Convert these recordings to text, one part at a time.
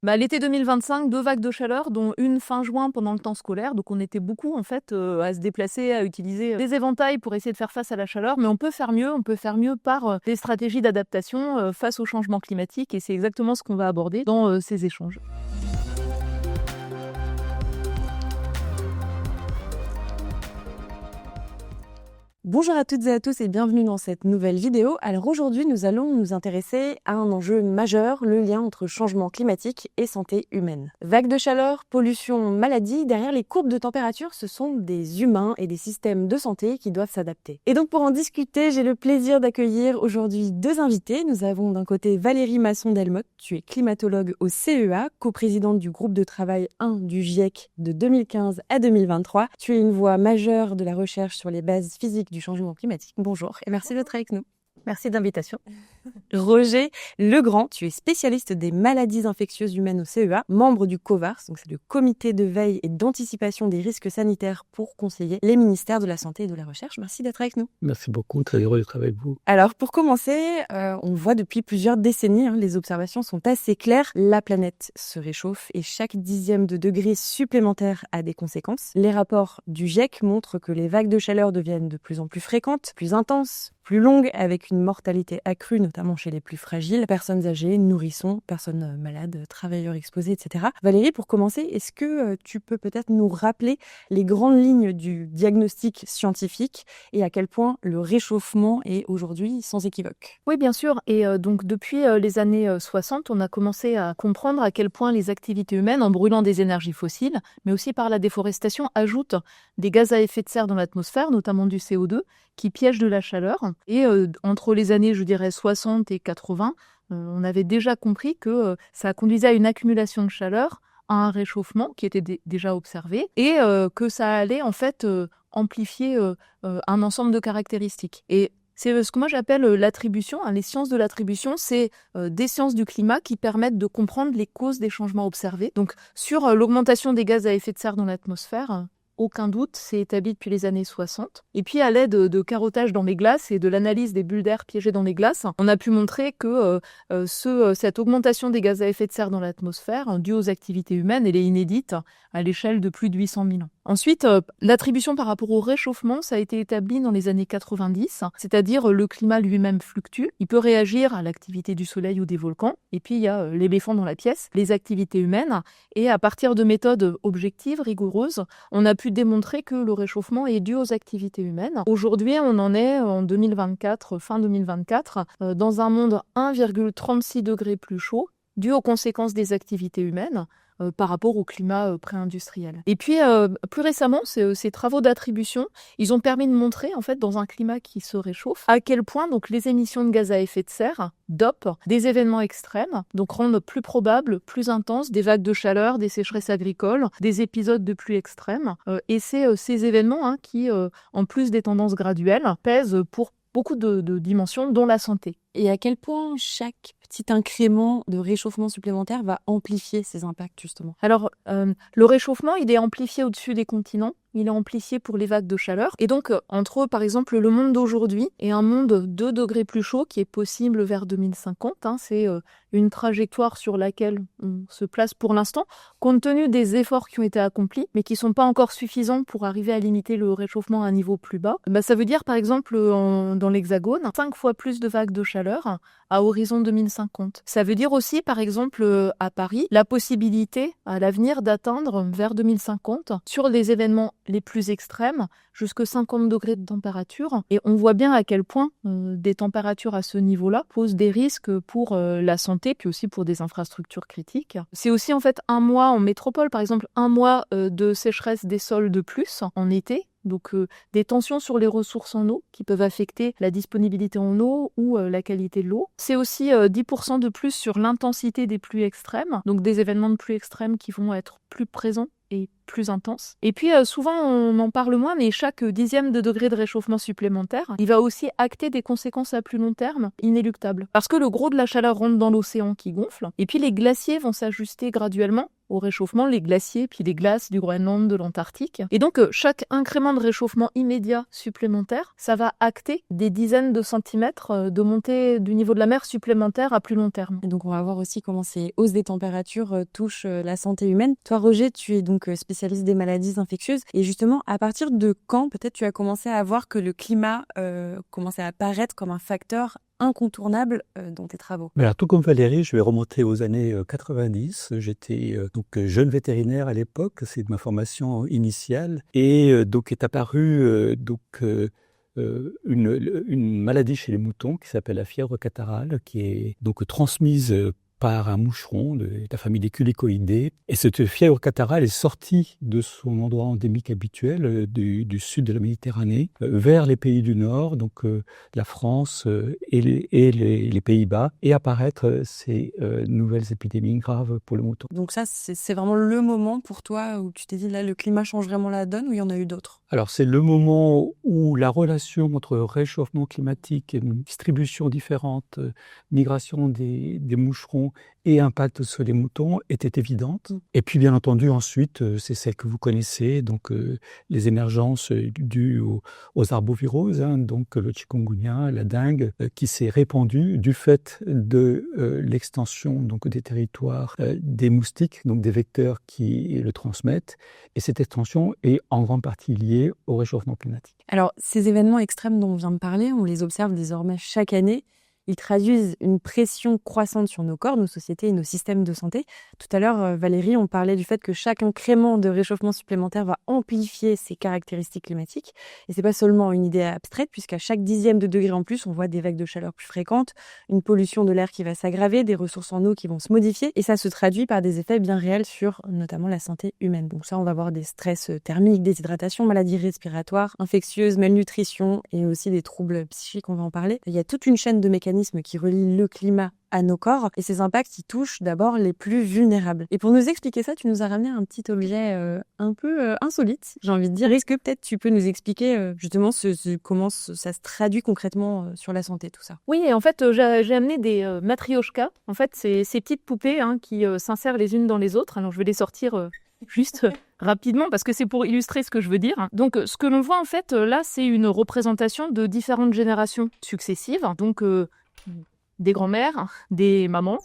L'été 2025, 2 vagues de chaleur, dont une fin juin pendant le temps scolaire. Donc on était beaucoup en fait à se déplacer, à utiliser des éventails pour essayer de faire face à la chaleur. Mais on peut faire mieux. On peut faire mieux par des stratégies d'adaptation face au changement climatique. Et c'est exactement ce qu'on va aborder dans ces échanges. Bonjour à toutes et à tous et bienvenue dans cette nouvelle vidéo. Alors aujourd'hui, nous allons nous intéresser à un enjeu majeur, le lien entre changement climatique et santé humaine. Vagues de chaleur, pollution, maladies, derrière les courbes de température, ce sont des humains et des systèmes de santé qui doivent s'adapter. Et donc pour en discuter, j'ai le plaisir d'accueillir aujourd'hui deux invités. Nous avons d'un côté Valérie Masson-Delmotte, tu es climatologue au CEA, coprésidente du groupe de travail 1 du GIEC de 2015 à 2023. Tu es une voix majeure de la recherche sur les bases physiques du changement climatique. Bonjour et merci d'être avec nous. Merci d'invitation. Roger Legrand, tu es spécialiste des maladies infectieuses humaines au CEA, membre du COVARS, donc c'est le comité de veille et d'anticipation des risques sanitaires pour conseiller les ministères de la Santé et de la Recherche. Merci d'être avec nous. Merci beaucoup, très heureux d'être avec vous. Alors pour commencer, on voit depuis plusieurs décennies, les observations sont assez claires. La planète se réchauffe et chaque dixième de degré supplémentaire a des conséquences. Les rapports du GIEC montrent que les vagues de chaleur deviennent de plus en plus fréquentes, plus intenses, plus longues, avec une mortalité accrue, notamment chez les plus fragiles, personnes âgées, nourrissons, personnes malades, travailleurs exposés, etc. Valérie, pour commencer, est-ce que tu peux peut-être nous rappeler les grandes lignes du diagnostic scientifique et à quel point le réchauffement est aujourd'hui sans équivoque? Oui, bien sûr. Et donc depuis les années 60, on a commencé à comprendre à quel point les activités humaines, en brûlant des énergies fossiles, mais aussi par la déforestation, ajoutent des gaz à effet de serre dans l'atmosphère, notamment du CO2, qui piègent de la chaleur. Et entre les années, je dirais, 60 et 80, on avait déjà compris que ça conduisait à une accumulation de chaleur, à un réchauffement qui était déjà observé, et que ça allait en fait amplifier un ensemble de caractéristiques. Et c'est ce que moi j'appelle l'attribution. Les sciences de l'attribution, c'est des sciences du climat qui permettent de comprendre les causes des changements observés. Donc sur l'augmentation des gaz à effet de serre dans l'atmosphère, aucun doute, c'est établi depuis les années 60. Et puis à l'aide de carottage dans les glaces et de l'analyse des bulles d'air piégées dans les glaces, on a pu montrer que cette augmentation des gaz à effet de serre dans l'atmosphère, due aux activités humaines, elle est inédite à l'échelle de plus de 800 000 ans. Ensuite, l'attribution par rapport au réchauffement, ça a été établi dans les années 90, c'est-à-dire le climat lui-même fluctue. Il peut réagir à l'activité du soleil ou des volcans. Et puis il y a l'éléphant dans la pièce, les activités humaines. Et à partir de méthodes objectives, rigoureuses, on a pu démontrer que le réchauffement est dû aux activités humaines. Aujourd'hui, on en est en 2024, fin 2024, dans un monde 1,36 degrés plus chaud, dû aux conséquences des activités humaines par rapport au climat pré-industriel. Et puis, plus récemment, ces travaux d'attribution, ils ont permis de montrer, en fait, dans un climat qui se réchauffe, à quel point donc, les émissions de gaz à effet de serre dopent des événements extrêmes, donc rendent plus probables, plus intenses, des vagues de chaleur, des sécheresses agricoles, des épisodes de pluie extrêmes. Et c'est ces événements qui, en plus des tendances graduelles, pèsent pour beaucoup de dimensions, dont la santé. Et à quel point chaque petit incrément de réchauffement supplémentaire va amplifier ces impacts, justement? Alors, le réchauffement, il est amplifié au-dessus des continents, il est amplifié pour les vagues de chaleur. Et donc, entre, par exemple, le monde d'aujourd'hui et un monde 2 degrés plus chaud qui est possible vers 2050, c'est une trajectoire sur laquelle on se place pour l'instant, compte tenu des efforts qui ont été accomplis, mais qui ne sont pas encore suffisants pour arriver à limiter le réchauffement à un niveau plus bas. Ça veut dire, par exemple, dans l'Hexagone, 5 fois plus de vagues de chaleur à horizon 2050. Ça veut dire aussi, par exemple, à Paris, la possibilité à l'avenir d'atteindre vers 2050, sur les événements les plus extrêmes, jusqu'à 50 degrés de température. Et on voit bien à quel point des températures à ce niveau-là posent des risques pour la santé, puis aussi pour des infrastructures critiques. C'est aussi en fait un mois en métropole, par exemple, un mois de sécheresse des sols de plus en été. Donc des tensions sur les ressources en eau qui peuvent affecter la disponibilité en eau ou la qualité de l'eau. C'est aussi 10% de plus sur l'intensité des pluies extrêmes, donc des événements de pluie extrêmes qui vont être plus présents et plus intense. Et puis souvent on en parle moins, mais chaque dixième de degré de réchauffement supplémentaire, il va aussi acter des conséquences à plus long terme inéluctables. Parce que le gros de la chaleur rentre dans l'océan qui gonfle, et puis les glaciers vont s'ajuster graduellement au réchauffement, les glaciers, puis les glaces du Groenland, de l'Antarctique. Et donc, chaque incrément de réchauffement immédiat supplémentaire, ça va acter des dizaines de centimètres de montée du niveau de la mer supplémentaire à plus long terme. Et donc, on va voir aussi comment ces hausses des températures touchent la santé humaine. Toi, Roger, tu es donc spécialiste des maladies infectieuses. Et justement, à partir de quand, peut-être, tu as commencé à voir que le climat commençait à apparaître comme un facteur incontournable dans tes travaux? Alors, tout comme Valérie, je vais remonter aux années 90. J'étais jeune vétérinaire à l'époque, c'est ma formation initiale. Et donc est apparue une maladie chez les moutons qui s'appelle la fièvre catarrhale, qui est donc transmise par un moucheron de la famille des culicoïdés. Et cette fièvre catarrhale est sortie de son endroit endémique habituel, du sud de la Méditerranée, vers les pays du Nord, donc la France et les Pays-Bas, et apparaître ces nouvelles épidémies graves pour le mouton. Donc ça, c'est vraiment le moment pour toi où tu t'es dit, là, le climat change vraiment la donne, ou il y en a eu d'autres? Alors, c'est le moment où la relation entre réchauffement climatique et distribution différente, migration des moucherons et impact sur les moutons était évidente. Et puis, bien entendu, ensuite, c'est celle que vous connaissez, donc les émergences dues aux arboviroses, donc le chikungunya, la dengue, qui s'est répandue du fait de l'extension donc des territoires des moustiques, donc des vecteurs qui le transmettent. Et cette extension est en grande partie liée au réchauffement climatique. Alors, ces événements extrêmes dont on vient de parler, on les observe désormais chaque année. Ils traduisent une pression croissante sur nos corps, nos sociétés et nos systèmes de santé. Tout à l'heure, Valérie, on parlait du fait que chaque incrément de réchauffement supplémentaire va amplifier ces caractéristiques climatiques. Et c'est pas seulement une idée abstraite, puisqu'à chaque dixième de degré en plus, on voit des vagues de chaleur plus fréquentes, une pollution de l'air qui va s'aggraver, des ressources en eau qui vont se modifier. Et ça se traduit par des effets bien réels sur notamment la santé humaine. Donc ça, on va avoir des stress thermiques, déshydratation, maladies respiratoires, infectieuses, malnutrition et aussi des troubles psychiques, on va en parler. Il y a toute une chaîne de mécanismes qui relient le climat à nos corps, et ces impacts, ils touchent d'abord les plus vulnérables. Et pour nous expliquer ça, tu nous as ramené un petit objet un peu insolite, j'ai envie de dire. Est-ce que peut-être tu peux nous expliquer justement comment ça se traduit concrètement sur la santé, tout ça? Oui, et en fait, j'ai amené des matrioshkas. En fait, c'est ces petites poupées qui s'insèrent les unes dans les autres. Alors, je vais les sortir juste rapidement parce que c'est pour illustrer ce que je veux dire. Donc, ce que l'on voit en fait là, c'est une représentation de différentes générations successives. Donc, des grands-mères, des mamans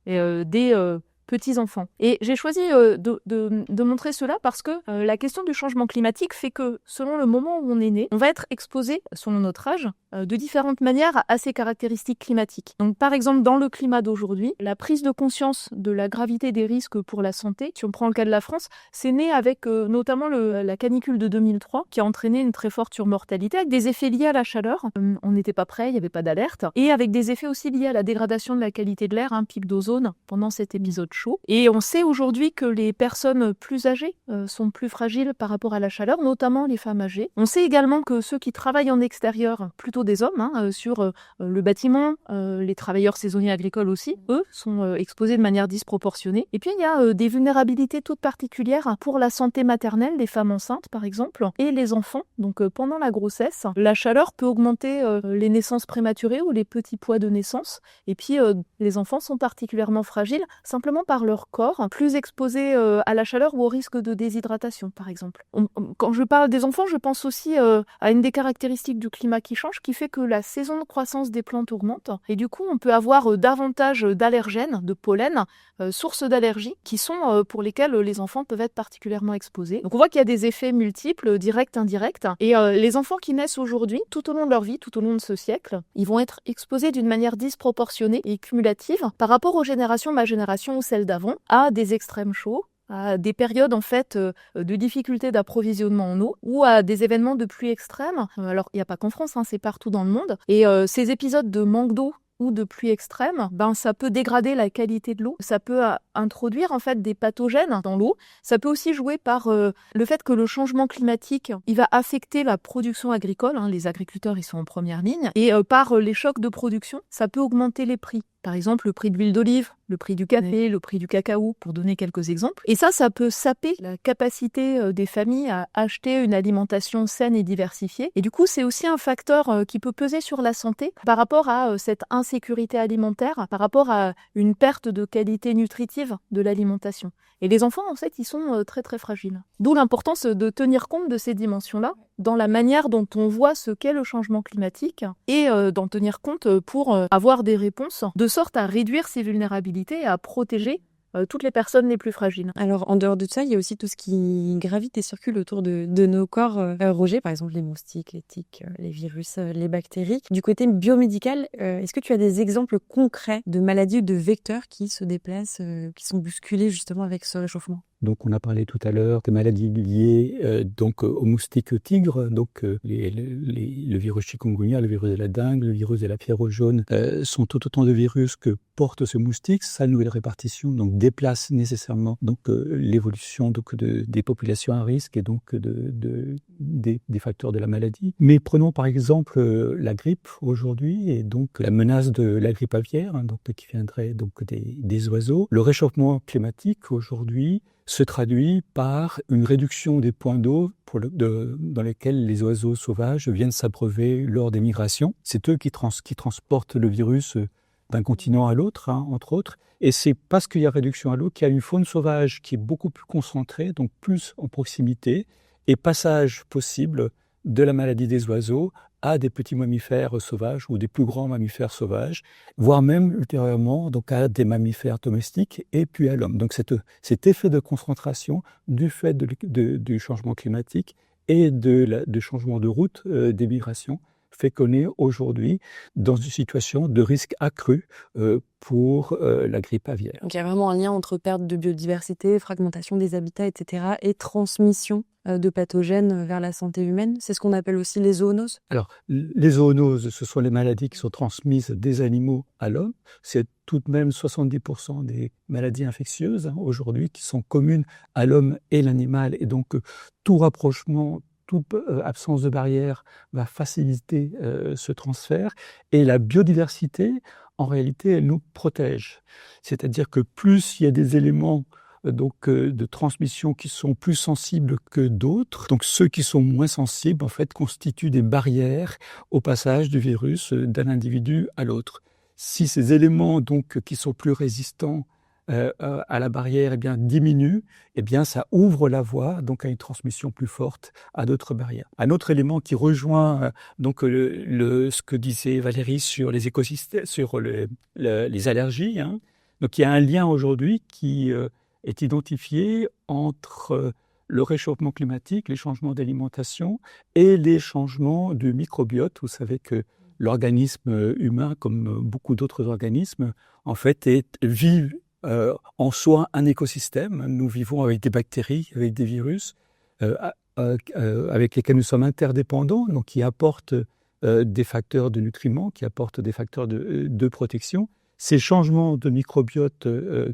et des petits-enfants. Et j'ai choisi de montrer cela parce que la question du changement climatique fait que selon le moment où on est né, on va être exposé, selon notre âge, de différentes manières à ces caractéristiques climatiques. Donc par exemple, dans le climat d'aujourd'hui, la prise de conscience de la gravité des risques pour la santé, si on prend le cas de la France, c'est né avec notamment la canicule de 2003 qui a entraîné une très forte surmortalité avec des effets liés à la chaleur. On n'était pas prêt, il n'y avait pas d'alerte. Et avec des effets aussi liés à la dégradation de la qualité de l'air, un pic d'ozone pendant cet épisode chaud. Et on sait aujourd'hui que les personnes plus âgées sont plus fragiles par rapport à la chaleur, notamment les femmes âgées. On sait également que ceux qui travaillent en extérieur, plutôt des hommes, sur le bâtiment, les travailleurs saisonniers agricoles aussi, eux, sont exposés de manière disproportionnée. Et puis il y a des vulnérabilités toutes particulières pour la santé maternelle des femmes enceintes, par exemple, et les enfants. Donc pendant la grossesse, la chaleur peut augmenter les naissances prématurées ou les petits poids de naissance. Et puis les enfants sont particulièrement fragiles, simplement par leur corps, plus exposés à la chaleur ou au risque de déshydratation, par exemple. Quand je parle des enfants, je pense aussi à une des caractéristiques du climat qui change, qui fait que la saison de croissance des plantes augmente. Et du coup, on peut avoir davantage d'allergènes, de pollen, sources d'allergies, qui sont pour lesquelles les enfants peuvent être particulièrement exposés. Donc on voit qu'il y a des effets multiples, directs, indirects. Et les enfants qui naissent aujourd'hui, tout au long de leur vie, tout au long de ce siècle, ils vont être exposés d'une manière disproportionnée et cumulative par rapport aux générations, ma génération ou celle d'avant, à des extrêmes chauds, à des périodes en fait de difficultés d'approvisionnement en eau ou à des événements de pluie extrême. Alors il n'y a pas qu'en France, c'est partout dans le monde. Et ces épisodes de manque d'eau ou de pluie extrême, ça peut dégrader la qualité de l'eau. Ça peut introduire en fait des pathogènes dans l'eau. Ça peut aussi jouer par le fait que le changement climatique, il va affecter la production agricole. Les agriculteurs, ils sont en première ligne. Et par les chocs de production, ça peut augmenter les prix. Par exemple, le prix de l'huile d'olive, le prix du café, le prix du cacao, pour donner quelques exemples. Et ça peut saper la capacité des familles à acheter une alimentation saine et diversifiée. Et du coup, c'est aussi un facteur qui peut peser sur la santé par rapport à cette insécurité alimentaire, par rapport à une perte de qualité nutritive de l'alimentation. Et les enfants, en fait, ils sont très très fragiles. D'où l'importance de tenir compte de ces dimensions-là dans la manière dont on voit ce qu'est le changement climatique et d'en tenir compte pour avoir des réponses de sorte à réduire ces vulnérabilités et à protéger toutes les personnes les plus fragiles. Alors, en dehors de ça, il y a aussi tout ce qui gravite et circule autour de nos corps, Roger, par exemple les moustiques, les tiques, les virus, les bactéries. Du côté biomédical, est-ce que tu as des exemples concrets de maladies ou de vecteurs qui se déplacent, qui sont bousculés justement avec ce réchauffement ? Donc, on a parlé tout à l'heure des maladies liées aux moustiques tigres, donc le virus chikungunya, le virus de la dengue, le virus de la fièvre jaune sont tout autant de virus que porte ce moustique. Sa nouvelle répartition donc déplace nécessairement l'évolution des populations à risque et donc des facteurs de la maladie. Mais prenons par exemple la grippe aujourd'hui et donc la menace de la grippe aviaire, qui viendrait donc des oiseaux. Le réchauffement climatique aujourd'hui se traduit par une réduction des points d'eau dans lesquels les oiseaux sauvages viennent s'abreuver lors des migrations. C'est eux qui transportent le virus d'un continent à l'autre, entre autres. Et c'est parce qu'il y a réduction à l'eau qu'il y a une faune sauvage qui est beaucoup plus concentrée, donc plus en proximité, et passage possible de la maladie des oiseaux à des petits mammifères sauvages ou des plus grands mammifères sauvages, voire même ultérieurement à des mammifères domestiques et puis à l'homme. Donc cet effet de concentration du fait du changement climatique et du changement de route des migrations fait qu'on est aujourd'hui dans une situation de risque accru pour la grippe aviaire. Donc il y a vraiment un lien entre perte de biodiversité, fragmentation des habitats, etc. et transmission de pathogènes vers la santé humaine. C'est ce qu'on appelle aussi les zoonoses. Alors, les zoonoses, ce sont les maladies qui sont transmises des animaux à l'homme. C'est tout de même 70% des maladies infectieuses aujourd'hui qui sont communes à l'homme et l'animal. Et donc, tout rapprochement, toute absence de barrière va faciliter ce transfert. Et la biodiversité, en réalité, elle nous protège. C'est-à-dire que plus il y a des éléments de transmission qui sont plus sensibles que d'autres, donc ceux qui sont moins sensibles, en fait, constituent des barrières au passage du virus d'un individu à l'autre. Si ces éléments, qui sont plus résistants à la barrière, diminuent, ça ouvre la voie à une transmission plus forte à d'autres barrières. Un autre élément qui rejoint ce que disait Valérie sur les écosystèmes, sur les allergies. Donc il y a un lien aujourd'hui qui est identifié entre le réchauffement climatique, les changements d'alimentation et les changements du microbiote. Vous savez que l'organisme humain, comme beaucoup d'autres organismes, en fait, vit en soi un écosystème. Nous vivons avec des bactéries, avec des virus, avec lesquels nous sommes interdépendants, donc qui apportent des facteurs de nutriments, qui apportent des facteurs de protection. Ces changements de microbiote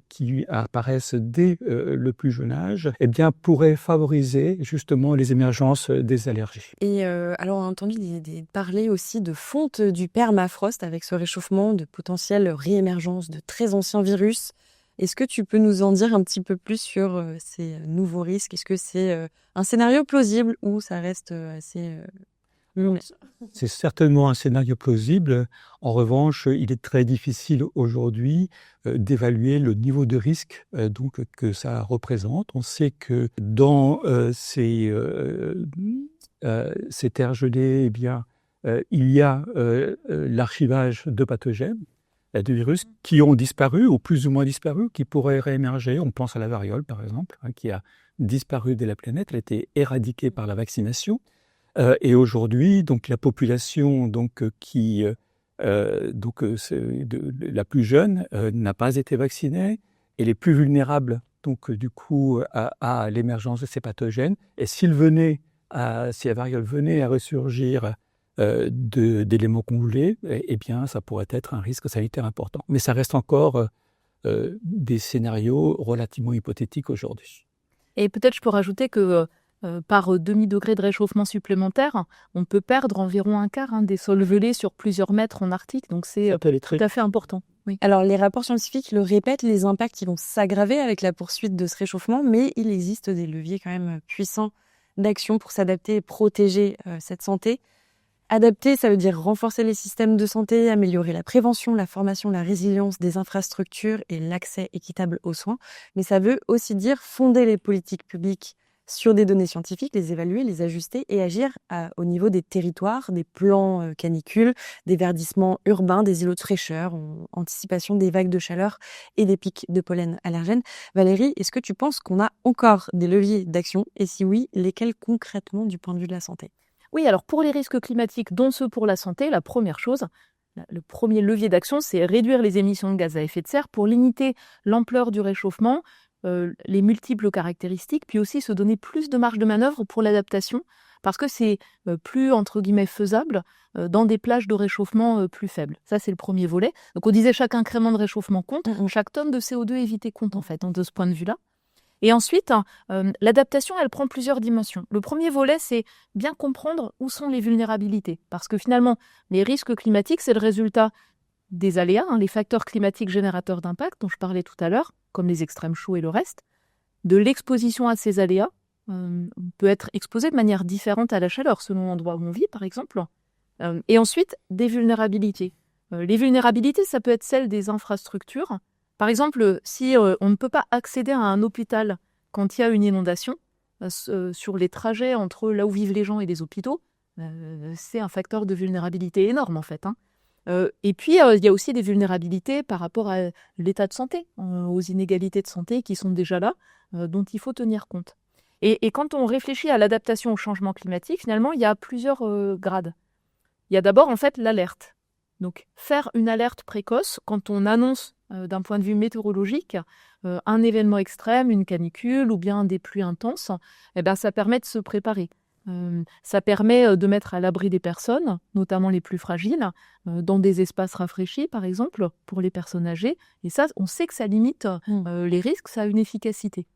qui apparaissent dès le plus jeune âge pourraient favoriser justement les émergences des allergies. Et alors on a entendu parler aussi de fonte du permafrost avec ce réchauffement, de potentielle réémergence de très anciens virus. Est-ce que tu peux nous en dire un petit peu plus sur ces nouveaux risques ? Est-ce que c'est un scénario plausible ou ça reste assez... C'est certainement un scénario plausible. En revanche, il est très difficile aujourd'hui d'évaluer le niveau de risque que ça représente. On sait que dans ces terres gelées, il y a l'archivage de pathogènes, de virus qui ont disparu ou plus ou moins disparu, qui pourraient réémerger. On pense à la variole, par exemple, qui a disparu de la planète. Elle a été éradiquée par la vaccination. Et aujourd'hui, la population la plus jeune n'a pas été vaccinée et les plus vulnérables à l'émergence de ces pathogènes. Et si la variole venait à ressurgir d'éléments congelés, ça pourrait être un risque sanitaire important. Mais ça reste encore des scénarios relativement hypothétiques aujourd'hui. Et peut-être je peux rajouter que par demi-degré de réchauffement supplémentaire, on peut perdre environ un quart des sols gelés sur plusieurs mètres en Arctique. Donc c'est Ça peut aller tout à fait important. Oui. Alors, les rapports scientifiques le répètent, les impacts qui vont s'aggraver avec la poursuite de ce réchauffement, mais il existe des leviers quand même puissants d'action pour s'adapter et protéger cette santé. Adapter, ça veut dire renforcer les systèmes de santé, améliorer la prévention, la formation, la résilience des infrastructures et l'accès équitable aux soins. Mais ça veut aussi dire fonder les politiques publiques sur des données scientifiques, les évaluer, les ajuster et agir au niveau des territoires, des plans canicules, des verdissements urbains, des îlots de fraîcheur, en anticipation des vagues de chaleur et des pics de pollen allergènes. Valérie, est-ce que tu penses qu'on a encore des leviers d'action et si oui, lesquels concrètement du point de vue de la santé ? Oui, alors pour les risques climatiques, dont ceux pour la santé, la première chose, le premier levier d'action, c'est réduire les émissions de gaz à effet de serre pour limiter l'ampleur du réchauffement, les multiples caractéristiques, puis aussi se donner plus de marge de manœuvre pour l'adaptation, parce que c'est plus, entre guillemets, faisable dans des plages de réchauffement plus faibles. Ça, c'est le premier volet. Donc on disait chaque incrément de réchauffement compte, chaque tonne de CO2 évité compte en fait, de ce point de vue-là. Et ensuite, l'adaptation, elle prend plusieurs dimensions. Le premier volet, c'est bien comprendre où sont les vulnérabilités, parce que finalement, les risques climatiques, c'est le résultat des aléas, les facteurs climatiques générateurs d'impact dont je parlais tout à l'heure, comme les extrêmes chauds et le reste, de l'exposition à ces aléas. On peut être exposé de manière différente à la chaleur selon l'endroit où on vit, par exemple. Et ensuite, des vulnérabilités. Les vulnérabilités, ça peut être celle des infrastructures. Par exemple, si on ne peut pas accéder à un hôpital quand il y a une inondation, sur les trajets entre là où vivent les gens et les hôpitaux, c'est un facteur de vulnérabilité énorme en fait. Et puis, il y a aussi des vulnérabilités par rapport à l'état de santé, aux inégalités de santé qui sont déjà là, dont il faut tenir compte. Et quand on réfléchit à l'adaptation au changement climatique, finalement, il y a plusieurs grades. Il y a d'abord, en fait, l'alerte. Donc, faire une alerte précoce quand on annonce, d'un point de vue météorologique, un événement extrême, une canicule ou bien des pluies intenses, ça permet de se préparer. Ça permet de mettre à l'abri des personnes, notamment les plus fragiles, dans des espaces rafraîchis, par exemple, pour les personnes âgées. Et ça, on sait que ça limite les risques, ça a une efficacité.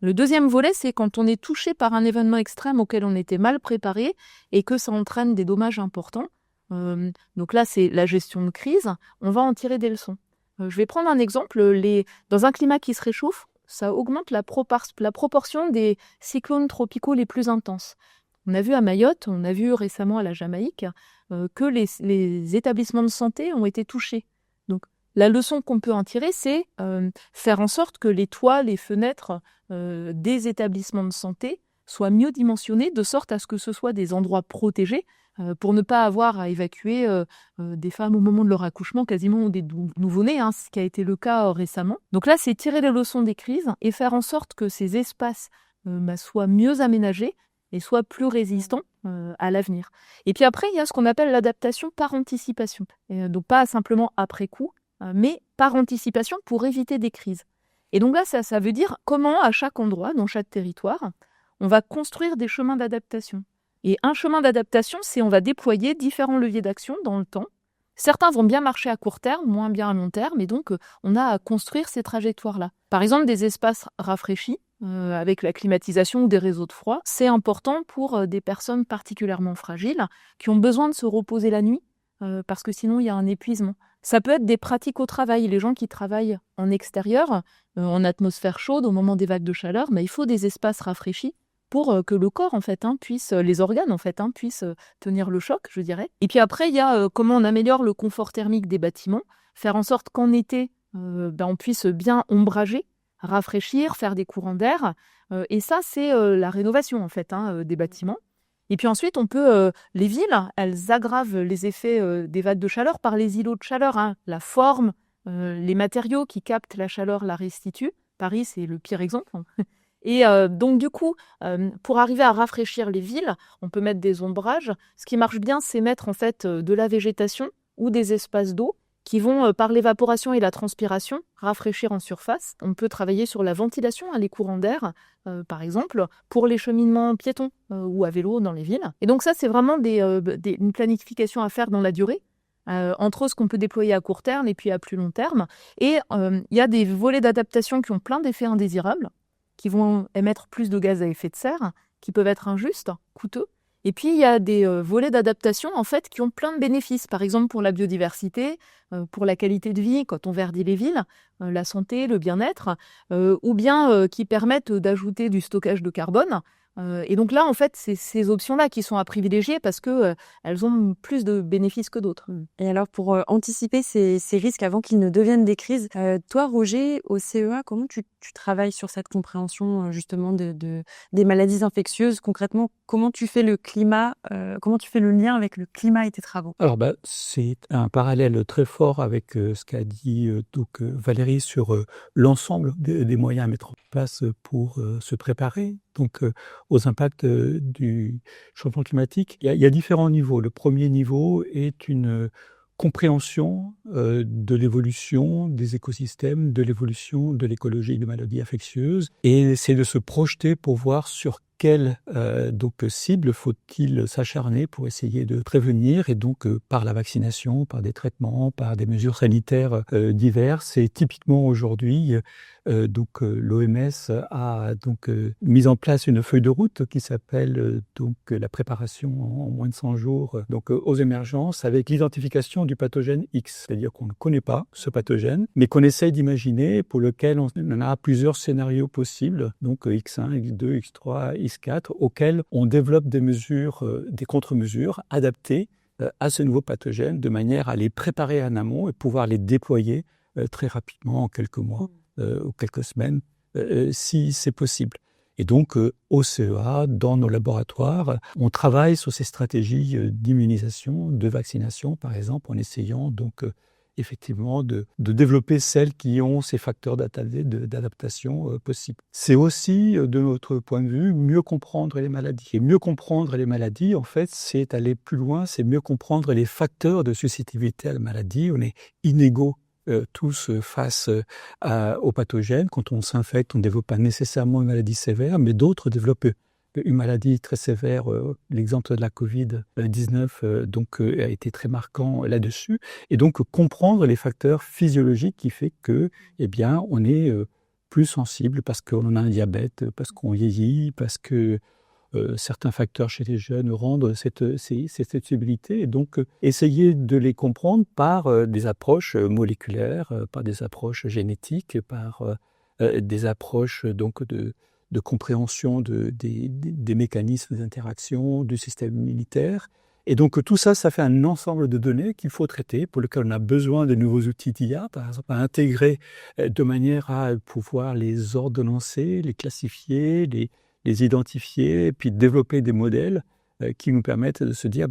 Le deuxième volet, c'est quand on est touché par un événement extrême auquel on était mal préparé et que ça entraîne des dommages importants. Donc là, c'est la gestion de crise. On va en tirer des leçons. Je vais prendre un exemple. Dans un climat qui se réchauffe, ça augmente la proportion des cyclones tropicaux les plus intenses. On a vu à Mayotte, on a vu récemment à la Jamaïque, que les établissements de santé ont été touchés. Donc, la leçon qu'on peut en tirer, c'est faire en sorte que les toits, les fenêtres des établissements de santé soient mieux dimensionnés, de sorte à ce que ce soit des endroits protégés, pour ne pas avoir à évacuer des femmes au moment de leur accouchement, quasiment ou des nouveau-nés, ce qui a été le cas récemment. Donc là, c'est tirer les leçons des crises et faire en sorte que ces espaces soient mieux aménagés et soient plus résistants à l'avenir. Et puis après, il y a ce qu'on appelle l'adaptation par anticipation. Donc pas simplement après coup, mais par anticipation pour éviter des crises. Et donc là, ça veut dire comment, à chaque endroit, dans chaque territoire, on va construire des chemins d'adaptation. Et un chemin d'adaptation, c'est on va déployer différents leviers d'action dans le temps. Certains vont bien marcher à court terme, moins bien à long terme, et donc on a à construire ces trajectoires-là. Par exemple, des espaces rafraîchis, avec la climatisation ou des réseaux de froid, c'est important pour des personnes particulièrement fragiles qui ont besoin de se reposer la nuit, parce que sinon il y a un épuisement. Ça peut être des pratiques au travail. Les gens qui travaillent en extérieur, en atmosphère chaude, au moment des vagues de chaleur, il faut des espaces rafraîchis pour que le corps, en fait, les organes, en fait, puissent tenir le choc, je dirais. Et puis après, il y a comment on améliore le confort thermique des bâtiments, faire en sorte qu'en été, on puisse bien ombrager, rafraîchir, faire des courants d'air. Et ça, c'est la rénovation, en fait, des bâtiments. Et puis ensuite, les villes, elles aggravent les effets des vagues de chaleur par les îlots de chaleur. La forme, les matériaux qui captent la chaleur la restituent. Paris, c'est le pire exemple. Et donc du coup, pour arriver à rafraîchir les villes, on peut mettre des ombrages. Ce qui marche bien, c'est mettre en fait de la végétation ou des espaces d'eau qui vont, par l'évaporation et la transpiration, rafraîchir en surface. On peut travailler sur la ventilation, les courants d'air, par exemple, pour les cheminements piétons ou à vélo dans les villes. Et donc ça, c'est vraiment une planification à faire dans la durée, entre ce qu'on peut déployer à court terme et puis à plus long terme. Et il y a des volets d'adaptation qui ont plein d'effets indésirables, qui vont émettre plus de gaz à effet de serre, qui peuvent être injustes, coûteux. Et puis, il y a des volets d'adaptation, en fait, qui ont plein de bénéfices. Par exemple, pour la biodiversité, pour la qualité de vie, quand on verdit les villes, la santé, le bien-être, ou bien qui permettent d'ajouter du stockage de carbone. Et donc là, en fait, c'est ces options-là qui sont à privilégier parce que elles ont plus de bénéfices que d'autres. Et alors, pour anticiper ces risques avant qu'ils ne deviennent des crises, toi, Roger, au CEA, comment tu travailles sur cette compréhension justement des maladies infectieuses? Concrètement, comment tu fais le climat, comment tu fais le lien avec le climat et tes travaux? Alors, c'est un parallèle très fort avec ce qu'a dit Valérie sur l'ensemble des moyens à mettre en place pour se préparer aux impacts du changement climatique. Il y a différents niveaux. Le premier niveau est une compréhension de l'évolution des écosystèmes, de l'évolution de l'écologie des maladies infectieuses, et c'est de se projeter pour voir sur quelle cible faut-il s'acharner pour essayer de prévenir, et par la vaccination, par des traitements, par des mesures sanitaires diverses. Et typiquement aujourd'hui, l'OMS a mis en place une feuille de route qui s'appelle la préparation en moins de 100 jours aux émergences, avec l'identification du pathogène X, c'est-à-dire qu'on ne connaît pas ce pathogène, mais qu'on essaye d'imaginer, pour lequel on a plusieurs scénarios possibles, X1, X2, X3, X4, auxquels on développe des mesures, des contre-mesures adaptées à ce nouveau pathogène, de manière à les préparer en amont et pouvoir les déployer très rapidement, en quelques mois ou quelques semaines, si c'est possible. Et au CEA, dans nos laboratoires, on travaille sur ces stratégies d'immunisation, de vaccination, par exemple, en essayant effectivement de développer celles qui ont ces facteurs d'adaptation possibles. C'est aussi, de notre point de vue, mieux comprendre les maladies. Et mieux comprendre les maladies, en fait, c'est aller plus loin, c'est mieux comprendre les facteurs de susceptibilité à la maladie. On est inégaux tous face aux pathogènes. Quand on s'infecte, on ne développe pas nécessairement une maladie sévère, mais d'autres développent une maladie très sévère. L'exemple de la Covid-19 a été très marquant là-dessus. Et comprendre les facteurs physiologiques qui fait que, on est plus sensible parce qu'on a un diabète, parce qu'on vieillit, parce que certains facteurs chez les jeunes rendent cette susceptibilité, et essayer de les comprendre par des approches moléculaires, par des approches génétiques, par des approches de compréhension des mécanismes d'interaction du système immunitaire. Et tout ça, ça fait un ensemble de données qu'il faut traiter, pour lequel on a besoin de nouveaux outils d'IA, par exemple, à intégrer de manière à pouvoir les ordonnancer, les classifier, les identifier, et puis développer des modèles qui nous permettent de se dire,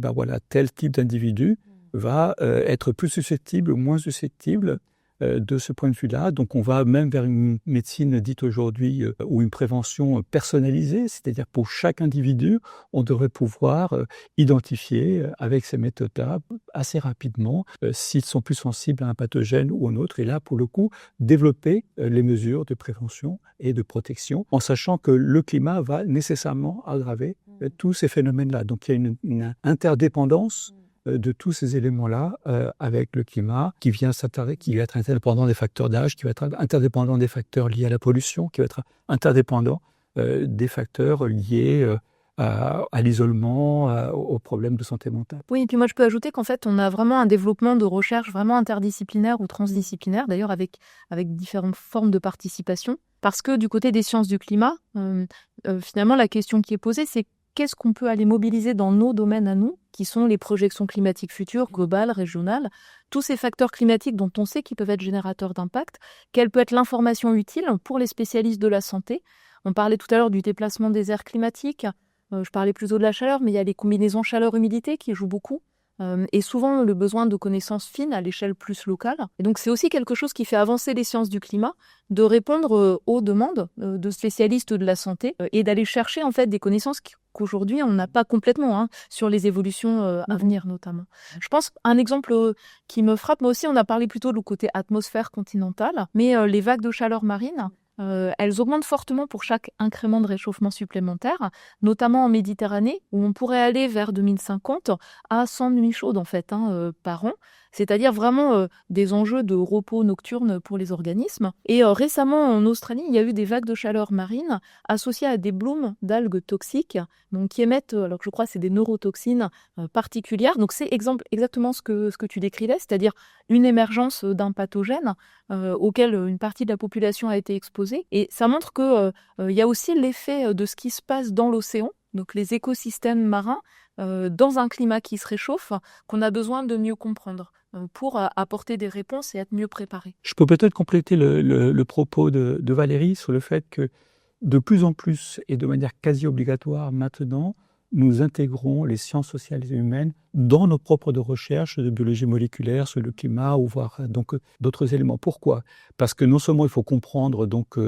tel type d'individu va être plus susceptible ou moins susceptible de ce point de vue-là. Donc on va même vers une médecine dite aujourd'hui ou une prévention personnalisée, c'est-à-dire pour chaque individu, on devrait pouvoir identifier avec ces méthodes-là assez rapidement s'ils sont plus sensibles à un pathogène ou à un autre, et là pour le coup développer les mesures de prévention et de protection, en sachant que le climat va nécessairement aggraver tous ces phénomènes-là. Donc il y a une interdépendance de tous ces éléments-là avec le climat qui va être interdépendant des facteurs d'âge, qui va être interdépendant des facteurs liés à la pollution, qui va être interdépendant des facteurs liés à l'isolement, aux problèmes de santé mentale. Oui, et puis moi je peux ajouter qu'en fait on a vraiment un développement de recherche vraiment interdisciplinaire ou transdisciplinaire, d'ailleurs avec différentes formes de participation, parce que du côté des sciences du climat, finalement la question qui est posée, c'est qu'est-ce qu'on peut aller mobiliser dans nos domaines à nous, qui sont les projections climatiques futures, globales, régionales, tous ces facteurs climatiques dont on sait qu'ils peuvent être générateurs d'impact, quelle peut être l'information utile pour les spécialistes de la santé. On parlait tout à l'heure du déplacement des aires climatiques, je parlais plutôt de la chaleur, mais il y a les combinaisons chaleur-humidité qui jouent beaucoup, et souvent le besoin de connaissances fines à l'échelle plus locale. Et donc c'est aussi quelque chose qui fait avancer les sciences du climat, de répondre aux demandes de spécialistes de la santé et d'aller chercher en fait des connaissances qu'aujourd'hui on n'a pas complètement sur les évolutions à venir notamment. Je pense un exemple qui me frappe, moi aussi on a parlé plutôt du côté atmosphère continentale, mais les vagues de chaleur marine, elles augmentent fortement pour chaque incrément de réchauffement supplémentaire, notamment en Méditerranée, où on pourrait aller vers 2050 à 100 nuits chaudes en fait, par an, c'est-à-dire vraiment des enjeux de repos nocturne pour les organismes. Et récemment, en Australie, il y a eu des vagues de chaleur marine associées à des blooms d'algues toxiques, donc qui émettent, alors que je crois que c'est des neurotoxines particulières. Donc c'est exactement ce que tu décrivais, c'est-à-dire une émergence d'un pathogène auquel une partie de la population a été exposée. Et ça montre qu'il y a aussi l'effet de ce qui se passe dans l'océan, donc les écosystèmes marins, dans un climat qui se réchauffe, qu'on a besoin de mieux comprendre pour apporter des réponses et être mieux préparé. Je peux peut-être compléter le propos de Valérie sur le fait que de plus en plus et de manière quasi obligatoire maintenant, nous intégrons les sciences sociales et humaines dans nos propres recherches de biologie moléculaire sur le climat ou voire donc d'autres éléments. Pourquoi ? Parce que non seulement il faut comprendre donc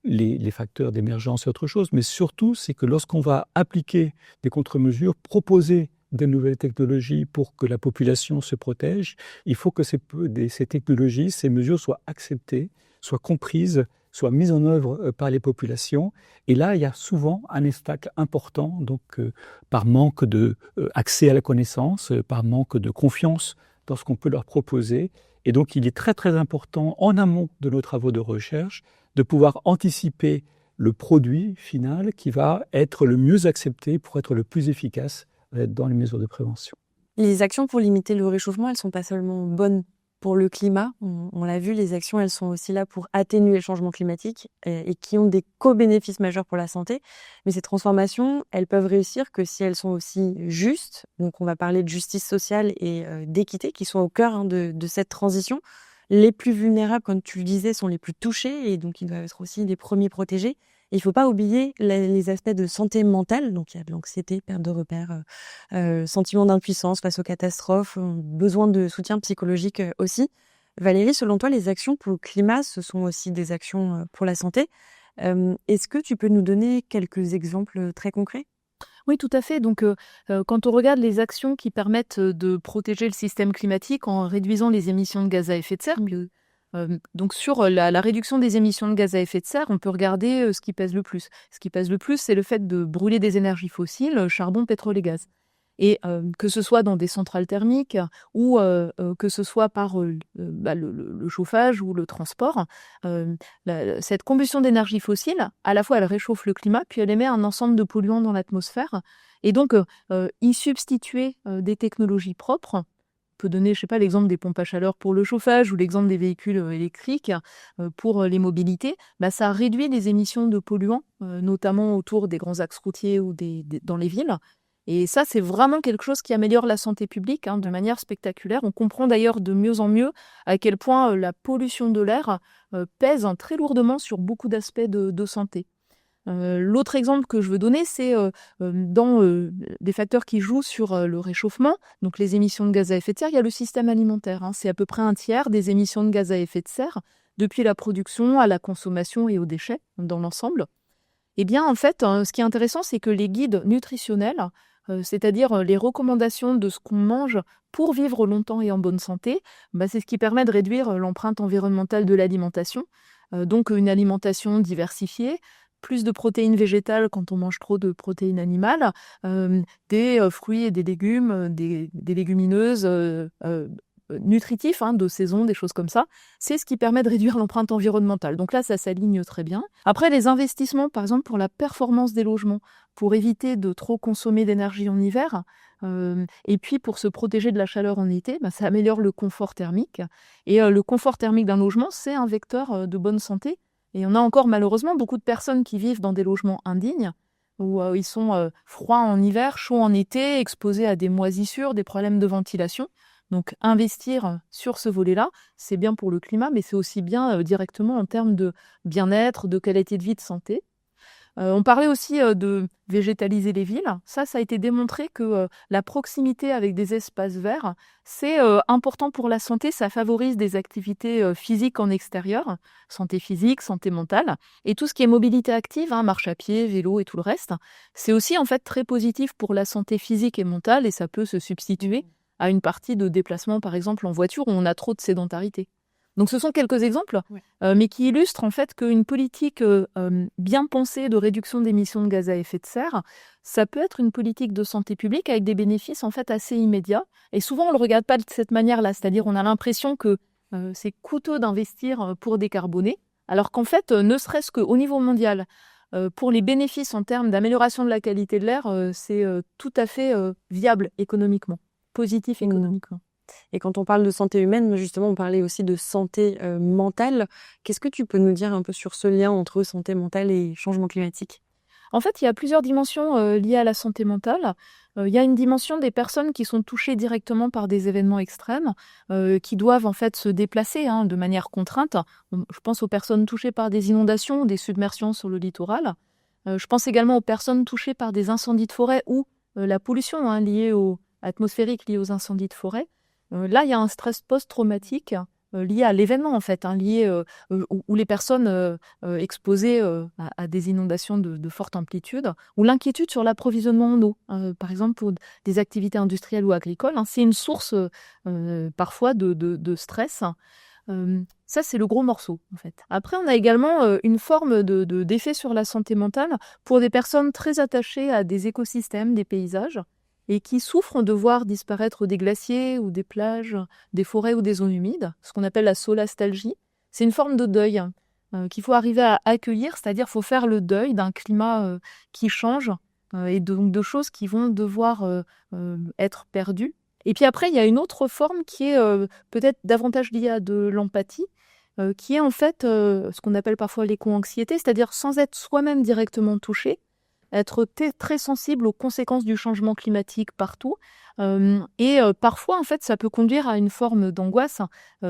les facteurs d'émergence et autre chose, mais surtout c'est que lorsqu'on va appliquer des contre-mesures, proposer de nouvelles technologies pour que la population se protège, il faut que ces technologies, ces mesures soient acceptées, soient comprises, soient mises en œuvre par les populations. Et là, il y a souvent un obstacle important, donc par manque d'accès à la connaissance, par manque de confiance dans ce qu'on peut leur proposer. Et donc, il est très, très important, en amont de nos travaux de recherche, de pouvoir anticiper le produit final qui va être le mieux accepté pour être le plus efficace dans les mesures de prévention. Les actions pour limiter le réchauffement, elles ne sont pas seulement bonnes pour le climat. On l'a vu, les actions, elles sont aussi là pour atténuer le changement climatique et qui ont des co-bénéfices majeurs pour la santé. Mais ces transformations, elles peuvent réussir que si elles sont aussi justes. Donc, on va parler de justice sociale et d'équité qui sont au cœur de cette transition. Les plus vulnérables, comme tu le disais, sont les plus touchés et donc ils doivent être aussi les premiers protégés. Il ne faut pas oublier les aspects de santé mentale, donc il y a de l'anxiété, perte de repères, sentiment d'impuissance face aux catastrophes, besoin de soutien psychologique aussi. Valérie, selon toi, les actions pour le climat, ce sont aussi des actions pour la santé. Est-ce que tu peux nous donner quelques exemples très concrets ? Oui, tout à fait. Donc, quand on regarde les actions qui permettent de protéger le système climatique en réduisant les émissions de gaz à effet de serre, donc sur la réduction des émissions de gaz à effet de serre, on peut regarder ce qui pèse le plus. Ce qui pèse le plus, c'est le fait de brûler des énergies fossiles, charbon, pétrole et gaz. Et que ce soit dans des centrales thermiques ou que ce soit par le chauffage ou le transport, cette combustion d'énergie fossile, à la fois elle réchauffe le climat, puis elle émet un ensemble de polluants dans l'atmosphère. Et donc, y substituer des technologies propres, on peut donner, je sais pas, l'exemple des pompes à chaleur pour le chauffage ou l'exemple des véhicules électriques pour les mobilités, ça réduit les émissions de polluants, notamment autour des grands axes routiers ou dans les villes. Et ça, c'est vraiment quelque chose qui améliore la santé publique de manière spectaculaire. On comprend d'ailleurs de mieux en mieux à quel point la pollution de l'air pèse très lourdement sur beaucoup d'aspects de santé. L'autre exemple que je veux donner, c'est dans des facteurs qui jouent sur le réchauffement, donc les émissions de gaz à effet de serre, il y a le système alimentaire. C'est à peu près un tiers des émissions de gaz à effet de serre, depuis la production à la consommation et aux déchets dans l'ensemble. Eh bien, en fait, ce qui est intéressant, c'est que les guides nutritionnels, c'est-à-dire les recommandations de ce qu'on mange pour vivre longtemps et en bonne santé, c'est ce qui permet de réduire l'empreinte environnementale de l'alimentation. Donc une alimentation diversifiée, plus de protéines végétales quand on mange trop de protéines animales, des fruits et des légumes, des légumineuses nutritifs de saison, des choses comme ça. C'est ce qui permet de réduire l'empreinte environnementale. Donc là, ça s'aligne très bien. Après, les investissements, par exemple, pour la performance des logements, pour éviter de trop consommer d'énergie en hiver, et puis pour se protéger de la chaleur en été, ça améliore le confort thermique. Et le confort thermique d'un logement, c'est un vecteur de bonne santé. Et on a encore malheureusement beaucoup de personnes qui vivent dans des logements indignes, où ils sont froids en hiver, chauds en été, exposés à des moisissures, des problèmes de ventilation. Donc investir sur ce volet-là, c'est bien pour le climat, mais c'est aussi bien directement en termes de bien-être, de qualité de vie, de santé. On parlait aussi de végétaliser les villes. Ça a été démontré que la proximité avec des espaces verts, c'est important pour la santé. Ça favorise des activités physiques en extérieur, santé physique, santé mentale. Et tout ce qui est mobilité active, marche à pied, vélo et tout le reste, c'est aussi en fait très positif pour la santé physique et mentale et ça peut se substituer à une partie de déplacement, par exemple en voiture, où on a trop de sédentarité. Donc ce sont quelques exemples, Ouais. mais qui illustrent en fait qu'une politique bien pensée de réduction d'émissions de gaz à effet de serre, ça peut être une politique de santé publique avec des bénéfices en fait assez immédiats. Et souvent on ne le regarde pas de cette manière-là, c'est-à-dire on a l'impression que c'est coûteux d'investir pour décarboner, alors qu'en fait, ne serait-ce qu'au niveau mondial, pour les bénéfices en termes d'amélioration de la qualité de l'air, c'est tout à fait viable économiquement, positif économiquement. Et quand on parle de santé humaine, justement, on parlait aussi de santé mentale. Qu'est-ce que tu peux nous dire un peu sur ce lien entre santé mentale et changement climatique? En fait, il y a plusieurs dimensions liées à la santé mentale. Il y a une dimension des personnes qui sont touchées directement par des événements extrêmes, qui doivent en fait se déplacer de manière contrainte. Je pense aux personnes touchées par des inondations ou des submersions sur le littoral. Je pense également aux personnes touchées par des incendies de forêt ou la pollution atmosphérique liée aux incendies de forêt. Là, il y a un stress post-traumatique lié à l'événement, en fait, où les personnes exposées à des inondations de forte amplitude, ou l'inquiétude sur l'approvisionnement en eau, par exemple pour des activités industrielles ou agricoles, c'est une source parfois de stress. Ça, c'est le gros morceau, en fait. Après, on a également une forme d'effet sur la santé mentale pour des personnes très attachées à des écosystèmes, des paysages, et qui souffrent de voir disparaître des glaciers ou des plages, des forêts ou des zones humides, ce qu'on appelle la solastalgie. C'est une forme de deuil qu'il faut arriver à accueillir, c'est-à-dire qu'il faut faire le deuil d'un climat qui change et donc de choses qui vont devoir être perdues. Et puis après, il y a une autre forme qui est peut-être davantage liée à de l'empathie, qui est en fait ce qu'on appelle parfois l'éco-anxiété, c'est-à-dire sans être soi-même directement touché, être très sensible aux conséquences du changement climatique partout. Parfois, en fait, ça peut conduire à une forme d'angoisse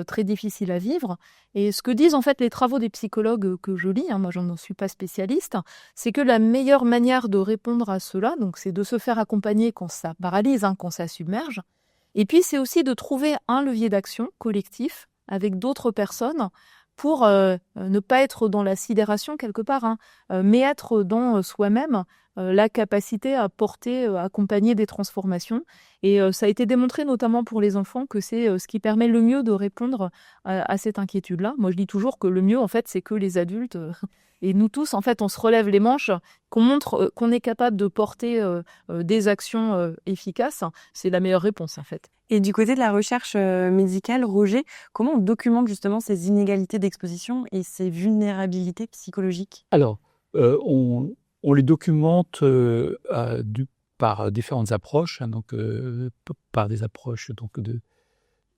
très difficile à vivre. Et ce que disent en fait les travaux des psychologues que je lis, moi je n'en suis pas spécialiste, c'est que la meilleure manière de répondre à cela, donc, c'est de se faire accompagner quand ça paralyse, quand ça submerge. Et puis, c'est aussi de trouver un levier d'action collectif avec d'autres personnes pour ne pas être dans la sidération quelque part, mais être dans soi-même la capacité à porter, accompagner des transformations. Et ça a été démontré notamment pour les enfants que c'est ce qui permet le mieux de répondre à cette inquiétude-là. Moi, je dis toujours que le mieux, en fait, c'est que les adultes et nous tous, en fait, on se relève les manches, qu'on montre qu'on est capable de porter des actions efficaces. C'est la meilleure réponse, en fait. Et du côté de la recherche médicale, Roger, comment on documente justement ces inégalités d'exposition et ces vulnérabilités psychologiques? Alors, on les documente par différentes approches, par des approches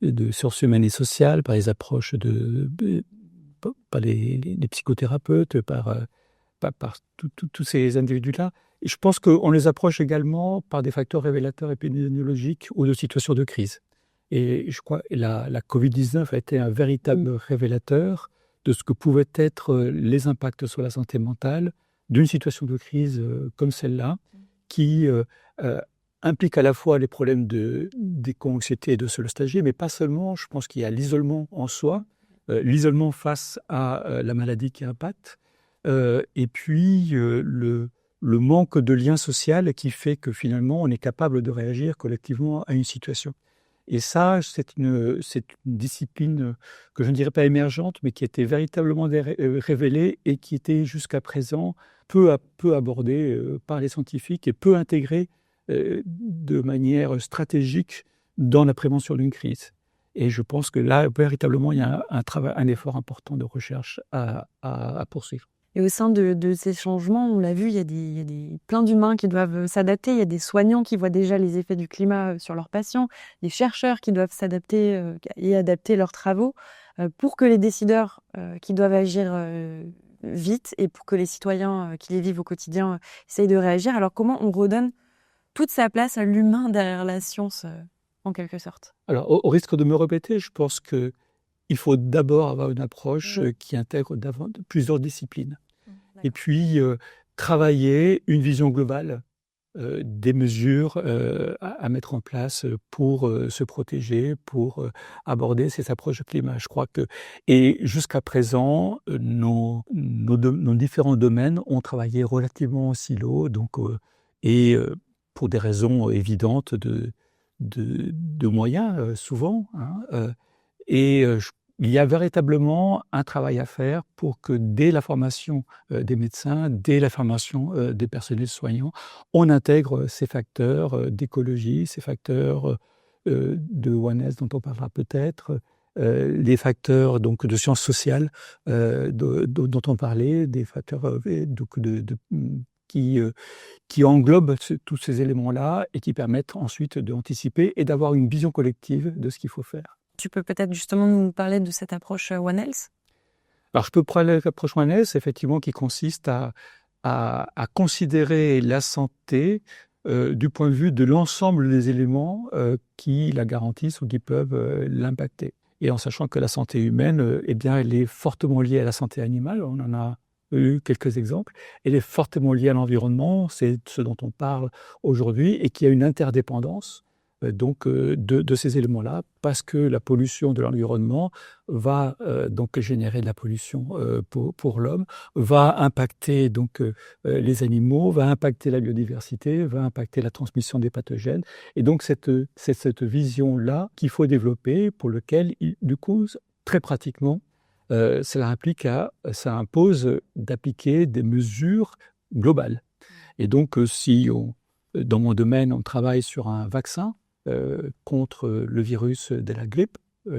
de sciences humaines et sociales, par des approches par les psychothérapeutes, par tous ces individus-là. Et je pense qu'on les approche également par des facteurs révélateurs épidémiologiques ou de situations de crise. Et je crois que la Covid-19 a été un véritable révélateur de ce que pouvaient être les impacts sur la santé mentale d'une situation de crise comme celle-là, qui implique à la fois les problèmes d'éco-anxiété et de solastalgie, mais pas seulement. Je pense qu'il y a l'isolement en soi, l'isolement face à la maladie qui impacte, et puis le manque de lien social qui fait que finalement on est capable de réagir collectivement à une situation. Et ça, c'est une discipline que je ne dirais pas émergente, mais qui était véritablement révélée et qui était jusqu'à présent peu abordée par les scientifiques et peu intégrée de manière stratégique dans la prévention d'une crise. Et je pense que là, véritablement, il y a un effort important de recherche à poursuivre. Et au sein de ces changements, on l'a vu, il y a plein d'humains qui doivent s'adapter. Il y a des soignants qui voient déjà les effets du climat sur leurs patients, des chercheurs qui doivent s'adapter et adapter leurs travaux pour que les décideurs qui doivent agir vite et pour que les citoyens qui les vivent au quotidien essayent de réagir. Alors comment on redonne toute sa place à l'humain derrière la science en quelque sorte? Alors, au risque de me répéter, je pense que il faut d'abord avoir une approche qui intègre plusieurs disciplines. Et puis, travailler une vision globale des mesures à mettre en place pour se protéger, pour aborder ces approches de climat. Je crois que, et jusqu'à présent, nos différents domaines ont travaillé relativement en silo, pour des raisons évidentes de moyens, souvent. Il y a véritablement un travail à faire pour que dès la formation des médecins, dès la formation des personnels soignants, on intègre ces facteurs d'écologie, ces facteurs de One Health dont on parlera peut-être, les facteurs donc de sciences sociales dont on parlait, des facteurs donc qui englobent tous ces éléments-là et qui permettent ensuite d'anticiper et d'avoir une vision collective de ce qu'il faut faire. Tu peux peut-être justement nous parler de cette approche One Health? Alors, je peux parler de l'approche One Health, effectivement, qui consiste à considérer la santé du point de vue de l'ensemble des éléments qui la garantissent ou qui peuvent l'impacter. Et en sachant que la santé humaine, eh bien, elle est fortement liée à la santé animale, on en a eu quelques exemples, elle est fortement liée à l'environnement, c'est ce dont on parle aujourd'hui, et qu'il y a une interdépendance de ces éléments-là, parce que la pollution de l'environnement va donc générer de la pollution pour l'homme, va impacter donc les animaux, va impacter la biodiversité, va impacter la transmission des pathogènes. Et donc c'est cette vision-là qu'il faut développer, pour lequel, du coup, très pratiquement, ça impose d'appliquer des mesures globales. Et donc si dans mon domaine, on travaille sur un vaccin contre le virus de la grippe,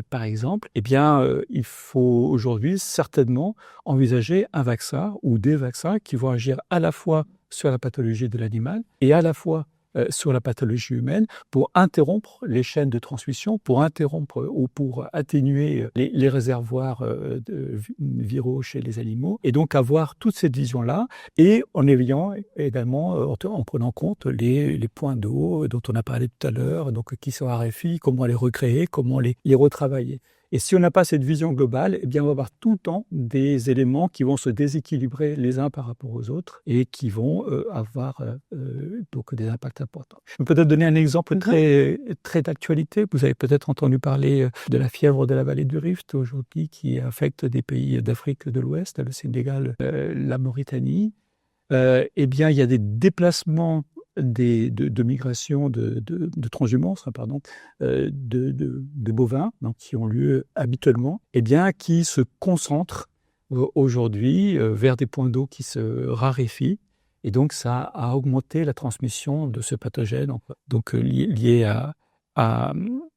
par exemple, eh bien, il faut aujourd'hui certainement envisager un vaccin ou des vaccins qui vont agir à la fois sur la pathologie de l'animal et à la fois sur la pathologie humaine pour interrompre les chaînes de transmission, pour interrompre ou pour atténuer les réservoirs viraux chez les animaux, et donc avoir toute cette vision-là, et en ayant également, en prenant en compte les points d'eau dont on a parlé tout à l'heure, donc qui sont raréfiés, comment les recréer, comment les retravailler. Et si on n'a pas cette vision globale, eh bien on va avoir tout le temps des éléments qui vont se déséquilibrer les uns par rapport aux autres et qui vont avoir donc des impacts importants. Je peux peut-être donner un exemple très, très d'actualité. Vous avez peut-être entendu parler de la fièvre de la vallée du Rift aujourd'hui, qui affecte des pays d'Afrique de l'Ouest, le Sénégal, la Mauritanie. Eh bien, il y a des déplacements de migration, de transhumance, de bovins, donc, qui ont lieu habituellement, eh bien, qui se concentrent aujourd'hui vers des points d'eau qui se raréfient. Et donc, ça a augmenté la transmission de ce pathogène, donc lié à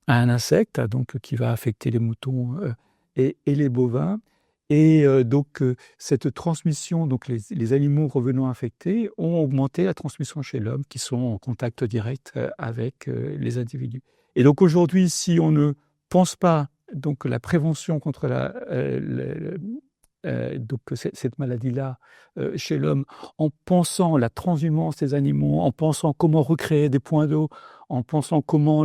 un insecte, donc, qui va affecter les moutons et les bovins. Et donc, cette transmission, donc les animaux revenant infectés ont augmenté la transmission chez l'homme, qui sont en contact direct avec les individus. Et donc aujourd'hui, si on ne pense pas donc la prévention contre cette maladie-là chez l'homme, en pensant la transhumance des animaux, en pensant comment recréer des points d'eau, en pensant comment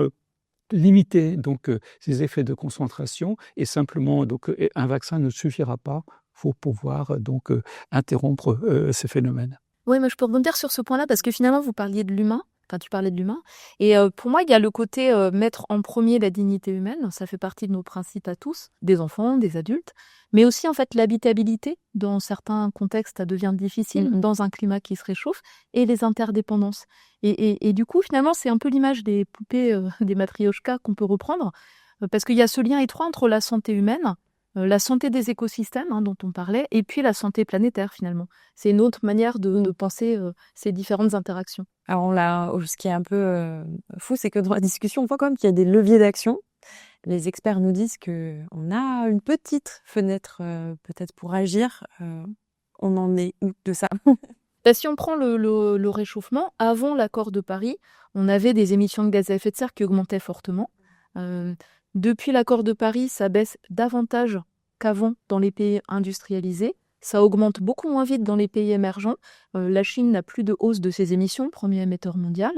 limiter donc ces effets de concentration, et simplement donc un vaccin ne suffira pas pour pouvoir donc interrompre ces phénomènes. Oui, mais je peux rebondir sur ce point-là parce que finalement vous parliez de l'humain. Enfin, tu parlais de l'humain. Et pour moi, il y a le côté mettre en premier la dignité humaine. Ça fait partie de nos principes à tous, des enfants, des adultes. Mais aussi, en fait, l'habitabilité. Dans certains contextes, ça devient difficile, dans un climat qui se réchauffe. Et les interdépendances. Et du coup, finalement, c'est un peu l'image des poupées, des matrioshkas qu'on peut reprendre. Parce qu'il y a ce lien étroit entre la santé humaine, la santé des écosystèmes dont on parlait, et puis la santé planétaire, finalement. C'est une autre manière de penser ces différentes interactions. Alors là, ce qui est un peu fou, c'est que dans la discussion, on voit quand même qu'il y a des leviers d'action. Les experts nous disent qu'on a une petite fenêtre peut-être pour agir. On en est où de ça? Si on prend le réchauffement, avant l'accord de Paris, on avait des émissions de gaz à effet de serre qui augmentaient fortement. Depuis l'accord de Paris, ça baisse davantage qu'avant dans les pays industrialisés. Ça augmente beaucoup moins vite dans les pays émergents. La Chine n'a plus de hausse de ses émissions, premier émetteur mondial.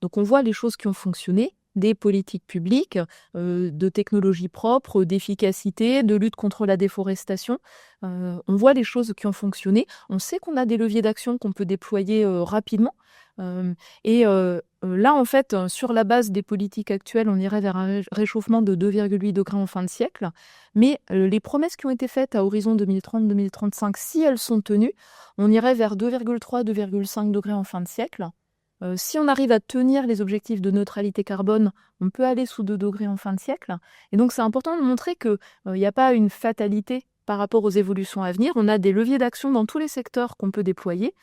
Donc on voit les choses qui ont fonctionné, des politiques publiques, de technologies propres, d'efficacité, de lutte contre la déforestation. On voit les choses qui ont fonctionné. On sait qu'on a des leviers d'action qu'on peut déployer rapidement. Là, en fait, sur la base des politiques actuelles, on irait vers un réchauffement de 2,8 degrés en fin de siècle. Mais les promesses qui ont été faites à horizon 2030-2035, si elles sont tenues, on irait vers 2,3-2,5 degrés en fin de siècle. Si on arrive à tenir les objectifs de neutralité carbone, on peut aller sous 2 degrés en fin de siècle. Et donc c'est important de montrer qu'il n'y a pas une fatalité par rapport aux évolutions à venir. On a des leviers d'action dans tous les secteurs qu'on peut déployer,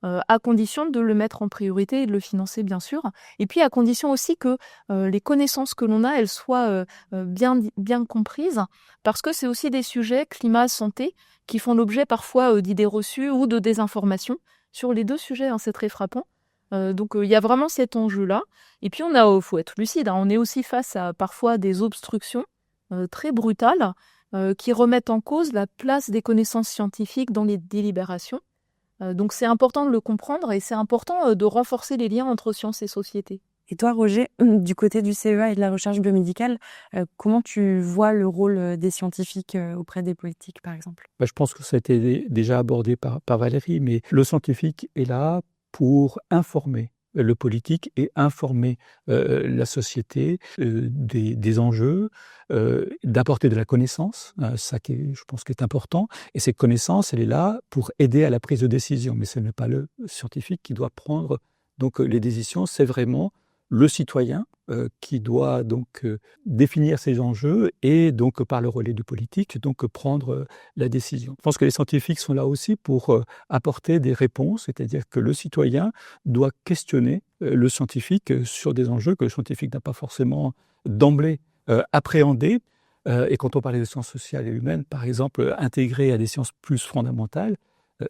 à condition de le mettre en priorité et de le financer, bien sûr. Et puis à condition aussi que les connaissances que l'on a, elles soient bien comprises, parce que c'est aussi des sujets, climat, santé, qui font l'objet parfois d'idées reçues ou de désinformation. Sur les 2 sujets, hein, c'est très frappant. Donc il y a vraiment cet enjeu-là. Et puis faut être lucide, hein, on est aussi face à parfois des obstructions très brutales qui remettent en cause la place des connaissances scientifiques dans les délibérations. Donc c'est important de le comprendre et c'est important de renforcer les liens entre sciences et société. Et toi, Roger, du côté du CEA et de la recherche biomédicale, comment tu vois le rôle des scientifiques auprès des politiques, par exemple? Je pense que ça a été déjà abordé par Valérie, mais le scientifique est là pour informer le politique et informer la société des enjeux, d'apporter de la connaissance, ça qui est, je pense, qui est important. Et cette connaissance, elle est là pour aider à la prise de décision. Mais ce n'est pas le scientifique qui doit prendre donc les décisions, c'est vraiment le citoyen qui doit donc définir ses enjeux et donc par le relais du politique donc prendre la décision. Je pense que les scientifiques sont là aussi pour apporter des réponses, c'est-à-dire que le citoyen doit questionner le scientifique sur des enjeux que le scientifique n'a pas forcément d'emblée appréhendés. Et quand on parlait de sciences sociales et humaines, par exemple, intégrées à des sciences plus fondamentales,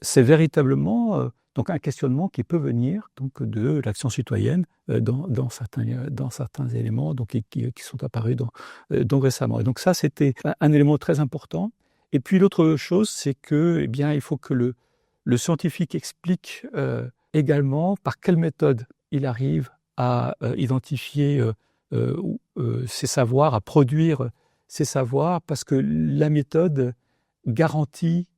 c'est véritablement donc un questionnement qui peut venir donc de l'action citoyenne dans certains éléments donc, qui sont apparus donc récemment. Et donc ça, c'était un élément très important. Et puis l'autre chose, c'est que, il faut que le scientifique explique également par quelle méthode il arrive à identifier ses savoirs, à produire ses savoirs, parce que la méthode garantit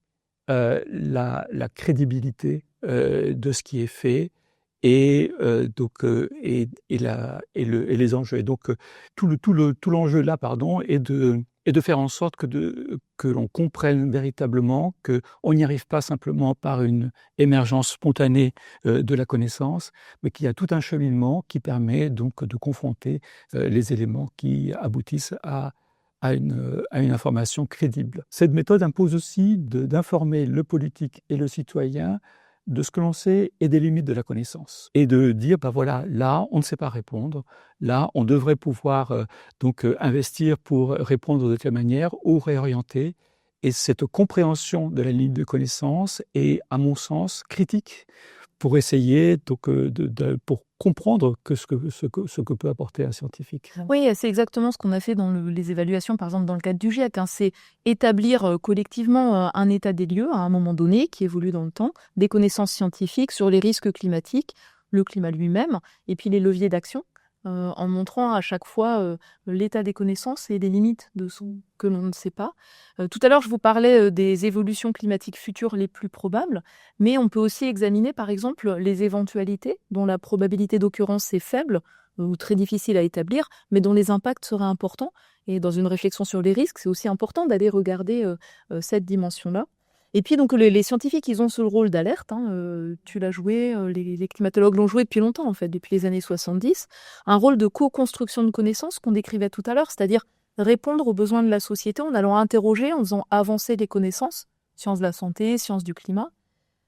la crédibilité de ce qui est fait et les enjeux. Et donc tout l'enjeu là, est de faire en sorte que l'on comprenne véritablement qu'on n'y arrive pas simplement par une émergence spontanée de la connaissance, mais qu'il y a tout un cheminement qui permet donc de confronter les éléments qui aboutissent à une information crédible. Cette méthode impose aussi d'informer le politique et le citoyen de ce que l'on sait et des limites de la connaissance. Et de dire, voilà, là, on ne sait pas répondre, là, on devrait pouvoir investir pour répondre de telle manière ou réorienter. Et cette compréhension de la limite de connaissance est, à mon sens, critique pour essayer pour comprendre ce que peut apporter un scientifique. Oui, c'est exactement ce qu'on a fait dans les évaluations, par exemple dans le cadre du GIEC. C'est établir collectivement un état des lieux à un moment donné qui évolue dans le temps, des connaissances scientifiques sur les risques climatiques, le climat lui-même, et puis les leviers d'action, en montrant à chaque fois l'état des connaissances et les limites de ce que l'on ne sait pas. Tout à l'heure, je vous parlais des évolutions climatiques futures les plus probables, mais on peut aussi examiner, par exemple, les éventualités dont la probabilité d'occurrence est faible ou très difficile à établir, mais dont les impacts seraient importants. Et dans une réflexion sur les risques, c'est aussi important d'aller regarder cette dimension-là. Et puis, donc, les scientifiques, ils ont ce rôle d'alerte. Tu l'as joué, les climatologues l'ont joué depuis longtemps, en fait, depuis les années 70. Un rôle de co-construction de connaissances qu'on décrivait tout à l'heure, c'est-à-dire répondre aux besoins de la société en allant interroger, en faisant avancer les connaissances, sciences de la santé, sciences du climat.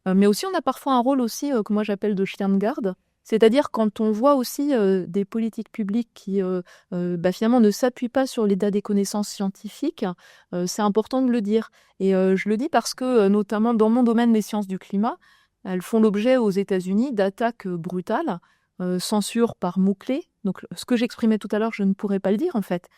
Mais aussi, on a parfois un rôle aussi que moi j'appelle de chien de garde, c'est-à-dire quand on voit aussi des politiques publiques qui finalement ne s'appuient pas sur l'état des connaissances scientifiques, c'est important de le dire. Et je le dis parce que, notamment dans mon domaine des sciences du climat, elles font l'objet aux États-Unis d'attaques brutales, censure par mots-clés. Donc ce que j'exprimais tout à l'heure, je ne pourrais pas le dire en fait.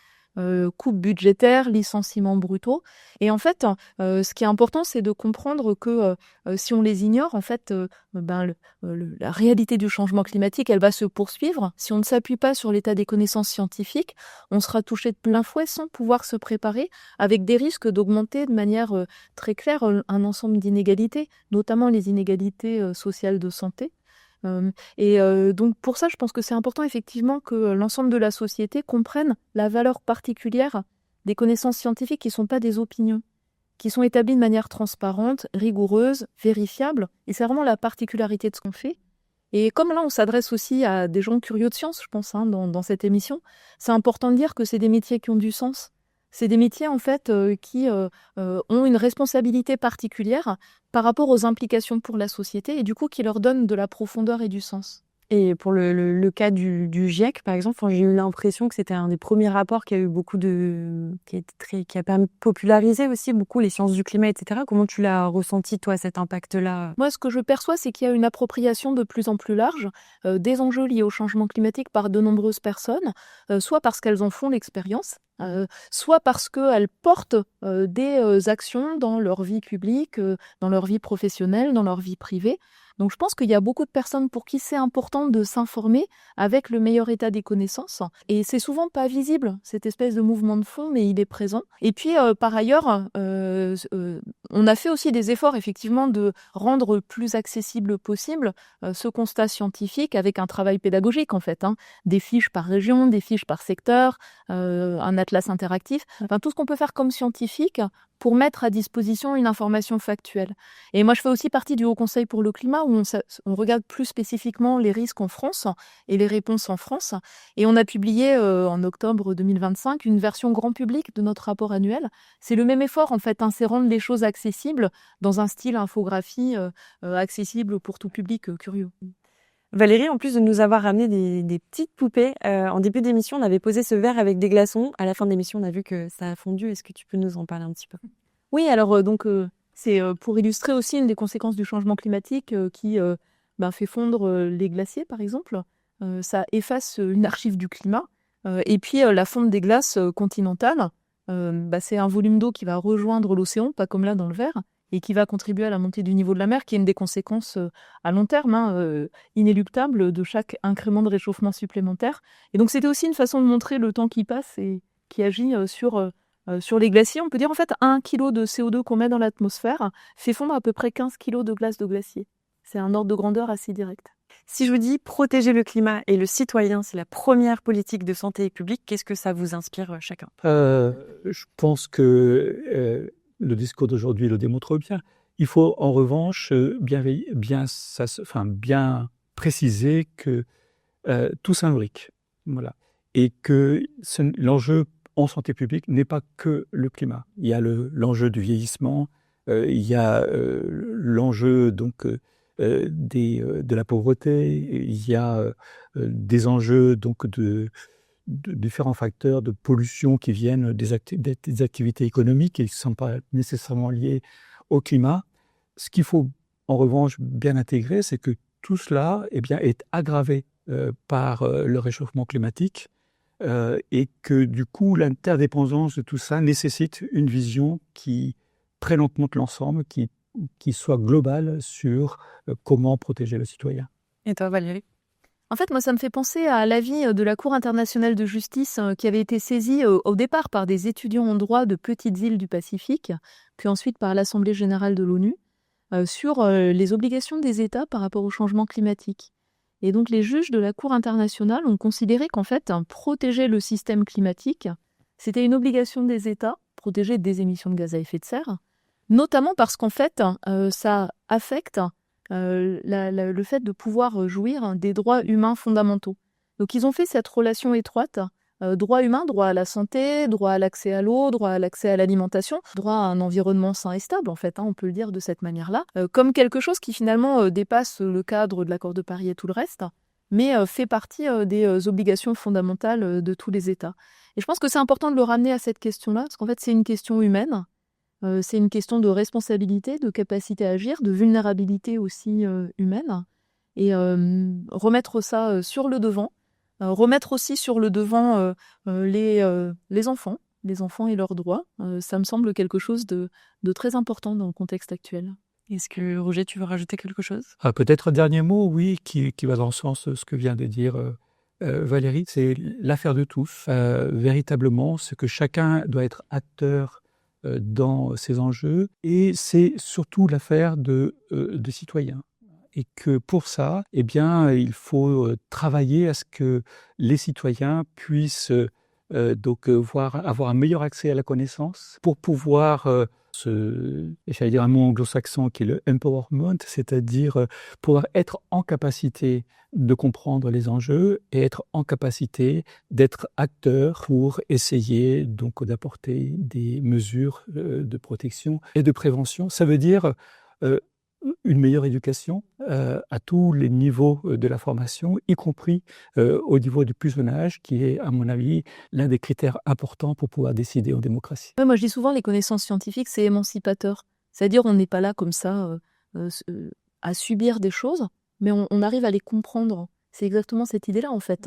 Coupes budgétaires, licenciements brutaux. Et en fait, ce qui est important, c'est de comprendre que si on les ignore, en fait, la réalité du changement climatique, elle va se poursuivre. Si on ne s'appuie pas sur l'état des connaissances scientifiques, on sera touché de plein fouet sans pouvoir se préparer, avec des risques d'augmenter de manière très claire un ensemble d'inégalités, notamment les inégalités sociales de santé. Donc pour ça, je pense que c'est important effectivement que l'ensemble de la société comprenne la valeur particulière des connaissances scientifiques qui ne sont pas des opinions, qui sont établies de manière transparente, rigoureuse, vérifiable. Et c'est vraiment la particularité de ce qu'on fait. Et comme là, on s'adresse aussi à des gens curieux de science, je pense, hein, dans cette émission, c'est important de dire que c'est des métiers qui ont du sens. C'est des métiers, en fait, qui ont une responsabilité particulière par rapport aux implications pour la société et du coup qui leur donnent de la profondeur et du sens. Et pour le cas du GIEC, par exemple, j'ai eu l'impression que c'était un des premiers rapports qui a eu qui a permis de populariser aussi beaucoup les sciences du climat, etc. Comment tu l'as ressenti, toi, cet impact-là? Moi, ce que je perçois, c'est qu'il y a une appropriation de plus en plus large des enjeux liés au changement climatique par de nombreuses personnes, soit parce qu'elles en font l'expérience, soit parce qu'elles portent des actions dans leur vie publique, dans leur vie professionnelle, dans leur vie privée. Donc je pense qu'il y a beaucoup de personnes pour qui c'est important de s'informer avec le meilleur état des connaissances. Et c'est souvent pas visible, cette espèce de mouvement de fond, mais il est présent. Et puis par ailleurs, on a fait aussi des efforts effectivement de rendre plus accessible possible ce constat scientifique avec un travail pédagogique en fait. Hein. Des fiches par région, des fiches par secteur, un atlas interactif. Enfin, tout ce qu'on peut faire comme scientifique pour mettre à disposition une information factuelle. Et moi, je fais aussi partie du Haut Conseil pour le climat, où on regarde plus spécifiquement les risques en France et les réponses en France. Et on a publié en octobre 2025 une version grand public de notre rapport annuel. C'est le même effort, en fait, hein, c'est rendre les choses accessibles dans un style infographie accessible pour tout public curieux. Valérie, en plus de nous avoir ramené des petites poupées, en début d'émission, on avait posé ce verre avec des glaçons. À la fin de l'émission, on a vu que ça a fondu. Est-ce que tu peux nous en parler un petit peu? Oui, alors c'est pour illustrer aussi une des conséquences du changement climatique qui fait fondre les glaciers, par exemple. Ça efface une archive du climat. Et puis la fonte des glaces continentales, c'est un volume d'eau qui va rejoindre l'océan, pas comme là dans le verre, et qui va contribuer à la montée du niveau de la mer, qui est une des conséquences à long terme, inéluctables de chaque incrément de réchauffement supplémentaire. Et donc c'était aussi une façon de montrer le temps qui passe et qui agit sur les glaciers. On peut dire en fait 1 kg de CO2 qu'on met dans l'atmosphère fait fondre à peu près 15 kg de glace de glacier. C'est un ordre de grandeur assez direct. Si je vous dis protéger le climat et le citoyen, c'est la première politique de santé publique, qu'est-ce que ça vous inspire chacun? Je pense que le discours d'aujourd'hui le démontre bien. Il faut en revanche bien préciser que tout s'imbrique. Voilà. Et que l'enjeu en santé publique n'est pas que le climat. Il y a l'enjeu du vieillissement, il y a l'enjeu donc de la pauvreté, il y a des enjeux donc de différents facteurs de pollution qui viennent des activités économiques et qui ne sont pas nécessairement liés au climat. Ce qu'il faut en revanche bien intégrer, c'est que tout cela est aggravé par le réchauffement climatique et que du coup l'interdépendance de tout ça nécessite une vision qui prenne en compte l'ensemble, qui soit globale sur comment protéger le citoyen. Et toi Valérie? En fait, moi, ça me fait penser à l'avis de la Cour internationale de justice qui avait été saisie au départ par des étudiants en droit de petites îles du Pacifique, puis ensuite par l'Assemblée générale de l'ONU, sur les obligations des États par rapport au changement climatique. Et donc, les juges de la Cour internationale ont considéré qu'en fait, protéger le système climatique, c'était une obligation des États, protéger des émissions de gaz à effet de serre, notamment parce qu'en fait, ça affecte le fait de pouvoir jouir des droits humains fondamentaux. Donc ils ont fait cette relation étroite, droit humain, droit à la santé, droit à l'accès à l'eau, droit à l'accès à l'alimentation, droit à un environnement sain et stable, en fait, hein, on peut le dire de cette manière-là, comme quelque chose qui finalement dépasse le cadre de l'accord de Paris et tout le reste, mais fait partie des obligations fondamentales de tous les États. Et je pense que c'est important de le ramener à cette question-là, parce qu'en fait c'est une question humaine. C'est une question de responsabilité, de capacité à agir, de vulnérabilité aussi humaine. Et remettre ça sur le devant. Remettre aussi sur le devant les enfants et leurs droits. Ça me semble quelque chose de très important dans le contexte actuel. Est-ce que Roger, tu veux rajouter quelque chose? Peut-être un dernier mot, oui, qui va dans le sens de ce que vient de dire Valérie. C'est l'affaire de tous. Véritablement, c'est que chacun doit être acteur dans ces enjeux, et c'est surtout l'affaire de citoyens. Et que pour ça, il faut travailler à ce que les citoyens puissent avoir un meilleur accès à la connaissance pour pouvoir j'allais dire un mot anglo-saxon qui est le empowerment, c'est-à-dire pouvoir être en capacité de comprendre les enjeux et être en capacité d'être acteur pour essayer donc d'apporter des mesures de protection et de prévention. Ça veut dire une meilleure éducation à tous les niveaux de la formation, y compris au niveau du plus jeune âge, qui est, à mon avis, l'un des critères importants pour pouvoir décider en démocratie. Ouais, moi, je dis souvent, les connaissances scientifiques, c'est émancipateur. C'est-à-dire, on n'est pas là comme ça à subir des choses, mais on arrive à les comprendre. C'est exactement cette idée-là, en fait,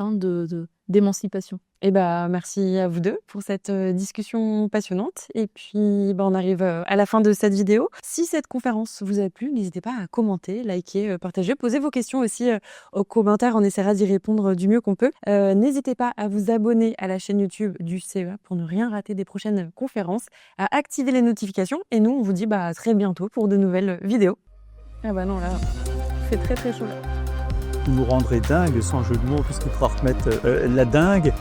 d'émancipation. Eh ben, merci à vous deux pour cette discussion passionnante. Et puis, on arrive à la fin de cette vidéo. Si cette conférence vous a plu, n'hésitez pas à commenter, liker, partager, poser vos questions aussi aux commentaires. On essaiera d'y répondre du mieux qu'on peut. N'hésitez pas à vous abonner à la chaîne YouTube du CEA pour ne rien rater des prochaines conférences, à activer les notifications. Et nous, on vous dit à très bientôt pour de nouvelles vidéos. Ah bah non, là, c'est très très chaud là. Vous vous rendrez dingue, sans jeu de mots, puisqu'il faudra remettre la dingue.